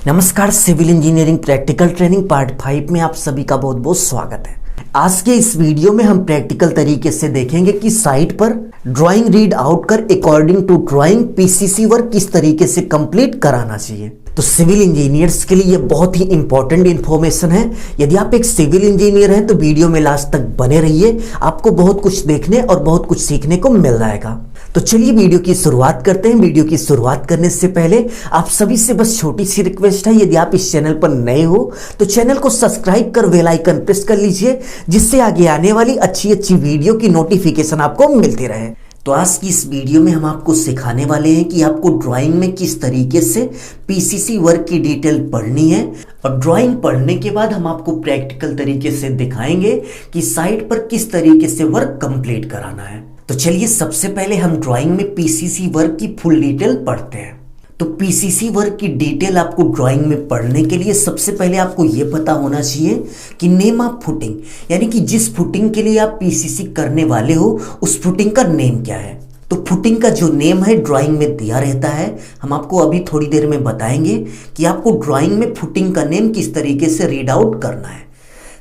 नमस्कार, civil engineering practical training part 5 में आप सभी का बहुत बहुत स्वागत है। आज के इस वीडियो में हम प्रैक्टिकल तरीके से देखेंगे कि साइट पर ड्राइंग रीड आउट कर according to drawing PCC work किस तरीके से कंप्लीट कराना चाहिए। तो सिविल इंजीनियर्स के लिए ये बहुत ही इंपॉर्टेंट इन्फॉर्मेशन है। यदि आप एक सिविल इंजीनियर हैं तो वीडियो में लास्ट तक बने रहिए, आपको बहुत कुछ देखने और बहुत कुछ सीखने को मिल जाएगा। तो चलिए वीडियो की शुरुआत करते हैं। वीडियो की शुरुआत करने से पहले आप सभी से बस छोटी सी रिक्वेस्ट है, यदि आप इस चैनल पर नए हो तो चैनल को सब्सक्राइब कर बेल आइकन प्रेस कर लीजिए, जिससे आगे आने वाली अच्छी अच्छी वीडियो की नोटिफिकेशन आपको मिलती रहे। तो आज की इस वीडियो में हम आपको सिखाने वाले हैं कि आपको ड्राइंग में किस तरीके से पीसीसी वर्क की डिटेल पढ़नी है, और ड्राइंग पढ़ने के बाद हम आपको प्रैक्टिकल तरीके से दिखाएंगे कि साइट पर किस तरीके से वर्क कंप्लीट कराना है। तो चलिए सबसे पहले हम ड्राइंग में पीसीसी वर्क की फुल डिटेल पढ़ते हैं। तो पीसीसी वर्क की डिटेल आपको ड्राइंग में पढ़ने के लिए सबसे पहले आपको यह पता होना चाहिए कि नेम ऑफ फुटिंग, यानी कि जिस फुटिंग के लिए आप पीसीसी करने वाले हो उस फुटिंग का नेम क्या है। तो फुटिंग का जो नेम है ड्राइंग में दिया रहता है। हम आपको अभी थोड़ी देर में बताएंगे कि आपको ड्राइंग में फुटिंग का नेम किस तरीके से रीड आउट करना है।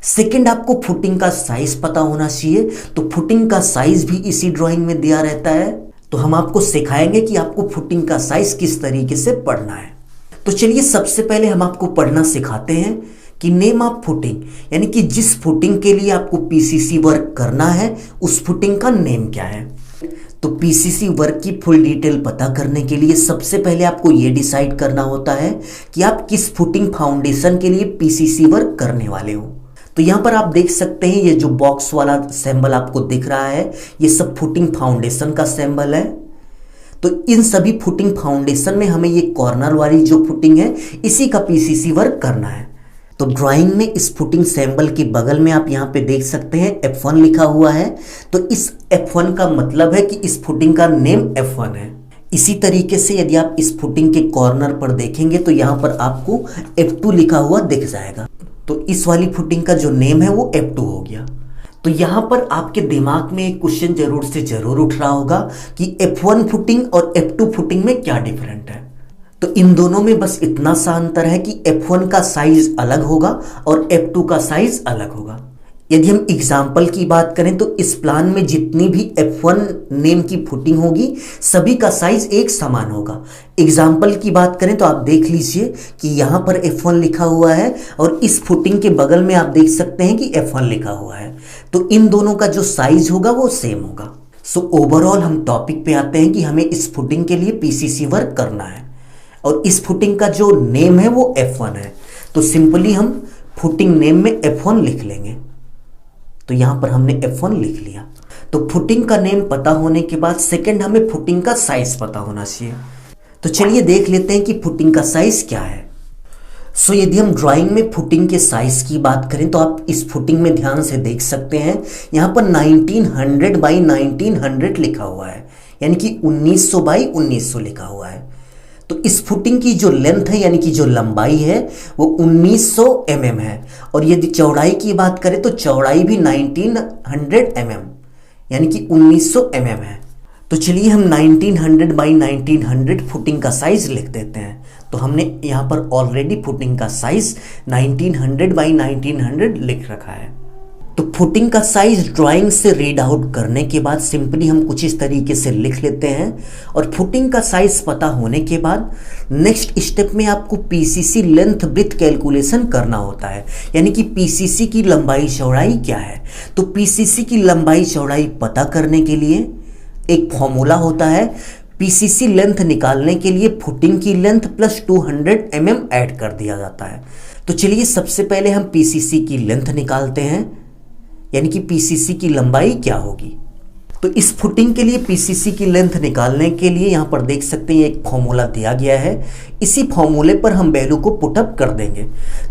सेकंड, आपको फुटिंग का साइज पता होना चाहिए। तो फुटिंग का साइज भी इसी ड्राइंग में दिया रहता है। तो हम आपको सिखाएंगे कि आपको फुटिंग का साइज किस तरीके से पढ़ना है। तो चलिए सबसे पहले हम आपको पढ़ना सिखाते हैं कि नेम ऑफ फुटिंग, यानी कि जिस फुटिंग के लिए आपको पीसीसी वर्क करना है उस फुटिंग का नेम क्या है। तो पीसीसी वर्क की फुल डिटेल पता करने के लिए सबसे पहले आपको यह डिसाइड करना होता है कि आप किस फुटिंग फाउंडेशन के लिए पीसीसी वर्क करने वाले हो। तो यहाँ पर आप देख सकते हैं ये जो बॉक्स वाला सिंबल आपको दिख रहा है, ये सब फुटिंग फाउंडेशन का सिंबल है। तो इन सभी फुटिंग फाउंडेशन में हमें ये कॉर्नर वाली जो फुटिंग है इसी का पीसीसी वर्क करना है। तो ड्राइंग में इस फुटिंग सिंबल के बगल में आप यहाँ पे देख सकते हैं F1 लिखा हुआ है। तो इस F1 का मतलब है कि इस फुटिंग का नेम F1 है। इसी तरीके से यदि आप इस फुटिंग के कॉर्नर पर देखेंगे तो यहाँ पर आपको F2 लिखा हुआ दिख जाएगा। तो इस वाली फुटिंग का जो नेम है वो F2 हो गया। तो यहाँ पर आपके दिमाग में एक क्वेश्चन जरूर से जरूर उठ रहा होगा कि F1 फुटिंग और F2 फुटिंग में क्या डिफरेंट है। तो इन दोनों में बस इतना सा अंतर है कि F1 का साइज अलग होगा और F2 का साइज अलग होगा। यदि हम एग्जाम्पल की बात करें तो इस प्लान में जितनी भी F1 नेम की फुटिंग होगी सभी का साइज एक समान होगा। एग्जाम्पल की बात करें तो आप देख लीजिए कि यहाँ पर F1 लिखा हुआ है और इस फुटिंग के बगल में आप देख सकते हैं कि F1 लिखा हुआ है। तो इन दोनों का जो साइज होगा वो सेम होगा। सो ओवरऑल हम टॉपिक पे आते हैं कि हमें इस फुटिंग के लिए पीसीसी वर्क करना है और इस फुटिंग का जो नेम है वो F1 है। तो सिंपली हम फुटिंग नेम में F1 लिख लेंगे। तो यहां पर हमने F1 लिख लिया। तो फुटिंग का नेम पता होने के बाद सेकंड हमें फुटिंग का साइज पता होना चाहिए। तो चलिए देख लेते हैं कि फुटिंग का साइज क्या है। सो यदि हम ड्राइंग में फुटिंग के साइज की बात करें तो आप इस फुटिंग में ध्यान से देख सकते हैं, यहां पर 1900 बाई 1900 लिखा हुआ है, यानी कि 1900 बाई 1900 लिखा हुआ है। तो इस फुटिंग की जो लेंथ है यानी कि जो लंबाई है वो 1900 mm है, और यदि चौड़ाई की बात करें तो चौड़ाई भी 1900 mm यानी कि 1900 mm है। तो चलिए हम 1900 बाई 1900 फुटिंग का साइज लिख देते हैं। तो हमने यहाँ पर ऑलरेडी फुटिंग का साइज 1900 बाई 1900 लिख रखा है। तो फुटिंग का साइज ड्राइंग से रीड आउट करने के बाद सिंपली हम कुछ इस तरीके से लिख लेते हैं। और फुटिंग का साइज पता होने के बाद नेक्स्ट स्टेप में आपको पीसीसी लेंथ ब्रेथ कैलकुलेशन करना होता है, यानी कि पीसीसी की लंबाई चौड़ाई क्या है। तो पीसीसी की लंबाई चौड़ाई पता करने के लिए एक फॉर्मूला होता है। पीसीसी लेंथ निकालने के लिए फुटिंग की लेंथ प्लस 200 mm ऐड कर दिया जाता है। तो चलिए सबसे पहले हम पीसीसी की लेंथ निकालते हैं, यानी कि पीसीसी की लंबाई क्या होगी। तो इस फुटिंग के लिए पीसीसी की लेंथ निकालने के लिए यहाँ पर देख सकते हैं एक फॉर्मूला दिया गया है। इसी फॉर्मूले पर हम वैल्यू को पुटअप कर देंगे।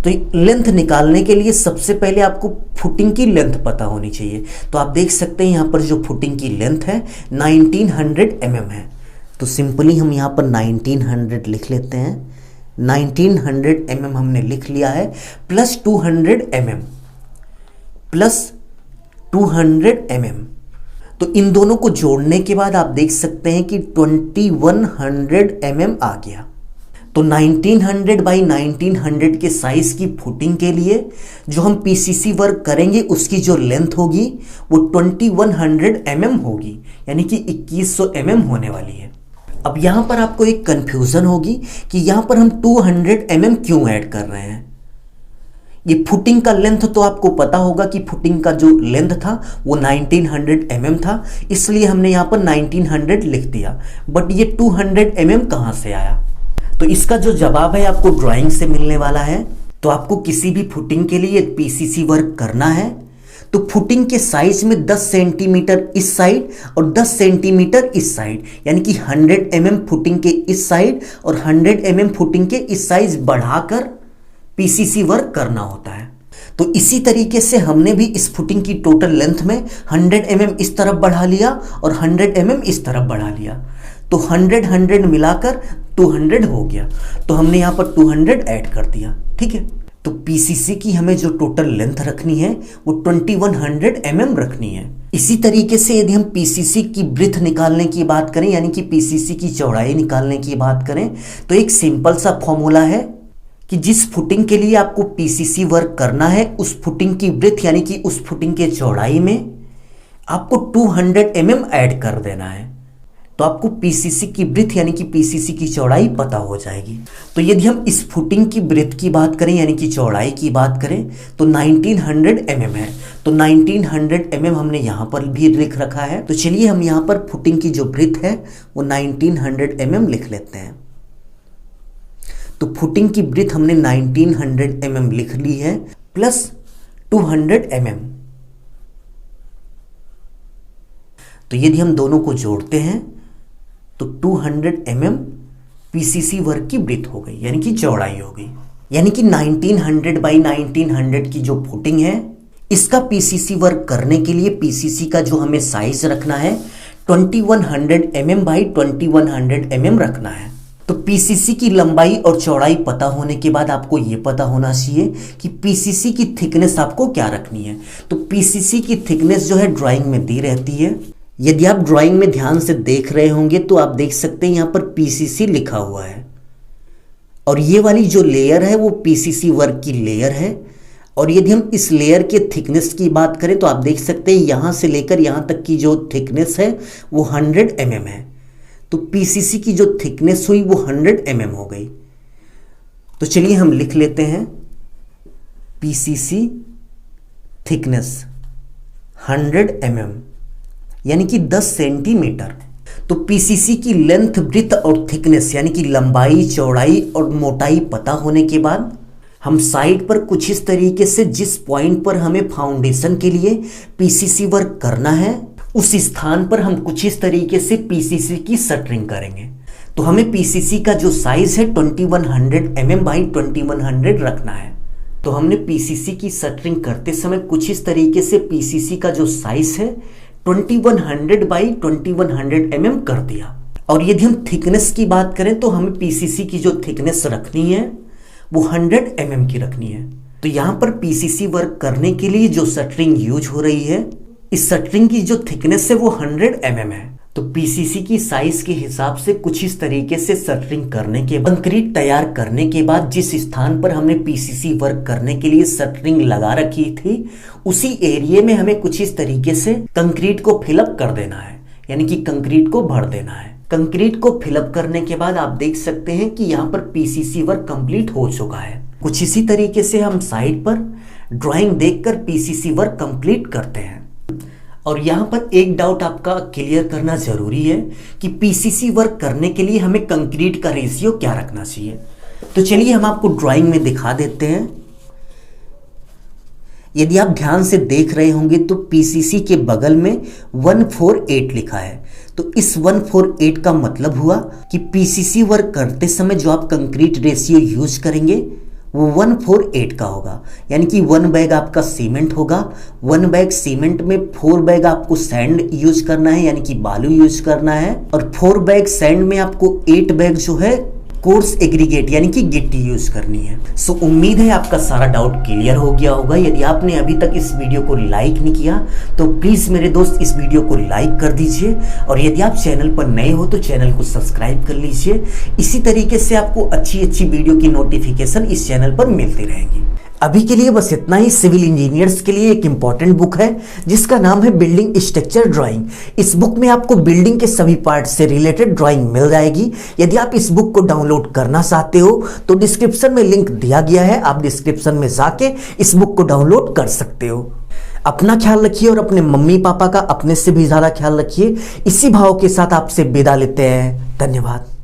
तो लेंथ निकालने के लिए सबसे पहले आपको फुटिंग की लेंथ पता होनी चाहिए। तो आप देख सकते हैं यहाँ पर जो फुटिंग की लेंथ है 1900 mm है। तो सिंपली हम यहाँ पर 1900 लिख लेते हैं। 1900 mm हमने लिख लिया है, प्लस 200 mm प्लस 200 mm। तो इन दोनों को जोड़ने के बाद आप देख सकते हैं कि 2100 mm आ गया। तो 1900 बाई 1900 के साइज की फुटिंग के लिए जो हम पीसीसी वर्क करेंगे उसकी जो लेंथ होगी वो 2100 mm होगी, यानी कि 2100 mm होने वाली है। अब यहाँ पर आपको एक कंफ्यूजन होगी कि यहाँ पर हम 200 mm क्यों ऐड कर रहे हैं। ये फुटिंग का लेंथ तो आपको पता होगा कि फुटिंग का जो लेंथ था वो 1900 mm था, इसलिए हमने यहाँ पर 1900 लिख दिया। बट ये 200 mm कहाँ से आया? तो इसका जो जवाब है आपको ड्राइंग से मिलने वाला है। तो आपको किसी भी फुटिंग के लिए पीसीसी वर्क करना है तो फुटिंग के साइज में 10 सेंटीमीटर इस साइड और 10 सेंटीमीटर इस साइड, यानी कि 100 mm फुटिंग के इस साइड और 100 mm फुटिंग के इस साइज बढ़ाकर पीसीसी वर्क करना होता है। तो इसी तरीके से हमने भी इस फुटिंग की टोटल लेंथ में 100 mm इस तरफ बढ़ा लिया और 100 mm इस तरफ बढ़ा लिया, तो 100 मिलाकर 200 हो गया। तो हमने यहाँ पर 200 ऐड कर दिया, ठीक है। तो पीसीसी की हमें जो टोटल लेंथ रखनी है वो 2100 mm रखनी है। इसी तरीके से यदि हम पीसीसी की ब्रीथ निकालने की बात करें, यानी कि पीसीसी की चौड़ाई निकालने की बात करें, तो एक सिंपल सा फॉर्मूला है कि जिस फुटिंग के लिए आपको पीसीसी वर्क करना है उस फुटिंग की ब्रीथ यानी कि उस फुटिंग के चौड़ाई में आपको 200 mm ऐड कर देना है, तो आपको पीसीसी की ब्रीथ यानी कि पीसीसी की चौड़ाई पता हो जाएगी। तो यदि हम इस फुटिंग की ब्रीथ की बात करें यानी कि चौड़ाई की बात करें तो 1900 mm है, तो 1900 mm हमने यहाँ पर भी लिख रखा है। तो चलिए हम यहाँ पर फुटिंग की जो ब्रीथ है वो 1900 mm लिख लेते हैं। तो फुटिंग की ब्रीथ हमने 1900 mm लिख ली है प्लस 200 mm। तो यदि हम दोनों को जोड़ते हैं तो 200 mm पीसीसी वर्क की ब्रीथ हो गई, यानी कि चौड़ाई हो गई। यानी कि 1900 बाई 1900 की जो फुटिंग है इसका पीसीसी वर्क करने के लिए पीसीसी का जो हमें साइज रखना है 2100 mm बाई 2100 mm रखना है। तो पीसीसी की लंबाई और चौड़ाई पता होने के बाद आपको ये पता होना चाहिए कि पीसीसी की थिकनेस आपको क्या रखनी है। तो पीसीसी की थिकनेस जो है ड्राइंग में दी रहती है। यदि आप ड्राइंग में ध्यान से देख रहे होंगे तो आप देख सकते हैं यहाँ पर पीसीसी लिखा हुआ है और ये वाली जो लेयर है वो पीसीसी वर्क की लेयर है। और यदि हम इस लेयर के थिकनेस की बात करें तो आप देख सकते हैं यहाँ से लेकर यहाँ तक की जो थिकनेस है वो 100 mm है। तो पीसीसी की जो थिकनेस हुई वो 100 mm हो गई। तो चलिए हम लिख लेते हैं पीसीसी थिकनेस 100 mm यानी कि 10 सेंटीमीटर। तो पीसीसी की लेंथ ब्रीथ और थिकनेस यानी कि लंबाई चौड़ाई और मोटाई पता होने के बाद हम साइड पर कुछ इस तरीके से जिस पॉइंट पर हमें फाउंडेशन के लिए पीसीसी वर्क करना है उस स्थान पर हम कुछ इस तरीके से पीसीसी की शटरिंग करेंगे। तो हमें पीसीसी का जो साइज है 2100 mm बाई 2100 रखना है। तो हमने पीसीसी की शटरिंग करते समय कुछ इस तरीके से पीसीसी का जो साइज है 2100 बाई 2100 mm कर दिया। और यदि हम थिकनेस की बात करें तो हमें पीसीसी की जो थिकनेस रखनी है वो 100 mm की रखनी है। तो यहाँ पर पीसीसी वर्क करने के लिए जो शटरिंग यूज हो रही है इस शटरिंग की जो थिकनेस है वो 100 mm है। तो पीसीसी की साइज के हिसाब से कुछ इस तरीके से शटरिंग करने के बाद कंक्रीट तैयार करने के बाद जिस स्थान पर हमने पीसीसी वर्क करने के लिए शटरिंग लगा रखी थी उसी एरिया में हमें कुछ इस तरीके से कंक्रीट को फिलअप कर देना है, यानी कि कंक्रीट को भर देना है। कंक्रीट को फिलअप करने के बाद आप देख सकते हैं कि यहाँ पर पीसीसी वर्क कंप्लीट हो चुका है। कुछ इसी तरीके से हम साइड पर ड्राइंग देखकर पीसीसी वर्क कंप्लीट करते हैं। और यहाँ पर एक डाउट आपका क्लियर करना जरूरी है कि पीसीसी वर्क करने के लिए हमें कंक्रीट का रेशियो क्या रखना चाहिए। तो चलिए हम आपको ड्राइंग में दिखा देते हैं। यदि आप ध्यान से देख रहे होंगे तो पीसीसी के बगल में 148 लिखा है। तो इस 148 का मतलब हुआ कि पीसीसी वर्क करते समय जो आप कंक्रीट रेशियो यूज करेंगे वो 148 का होगा, यानी कि 1 बैग आपका सीमेंट होगा। 1 बैग सीमेंट में 4 बैग आपको सैंड यूज करना है, यानी कि बालू यूज करना है। और 4 बैग सैंड में आपको 8 बैग जो है कोर्स एग्रीगेट यानी कि गिट्टी यूज करनी है। सो उम्मीद है आपका सारा डाउट क्लियर हो गया होगा। यदि आपने अभी तक इस वीडियो को लाइक नहीं किया तो प्लीज मेरे दोस्त इस वीडियो को लाइक कर दीजिए, और यदि आप चैनल पर नए हो तो चैनल को सब्सक्राइब कर लीजिए। इसी तरीके से आपको अच्छी वीडियो की नोटिफिकेशन इस चैनल पर मिलती रहेंगी। अभी के लिए बस इतना ही। सिविल इंजीनियर्स के लिए एक इंपॉर्टेंट बुक है जिसका नाम है बिल्डिंग स्ट्रक्चर ड्राइंग। इस बुक में आपको बिल्डिंग के सभी पार्ट से रिलेटेड ड्राइंग मिल जाएगी। यदि आप इस बुक को डाउनलोड करना चाहते हो तो डिस्क्रिप्शन में लिंक दिया गया है, आप डिस्क्रिप्शन में जाके इस बुक को डाउनलोड कर सकते हो। अपना ख्याल रखिए और अपने मम्मी पापा का अपने से भी ज्यादा ख्याल रखिए। इसी भाव के साथ आपसे विदा लेते हैं। धन्यवाद।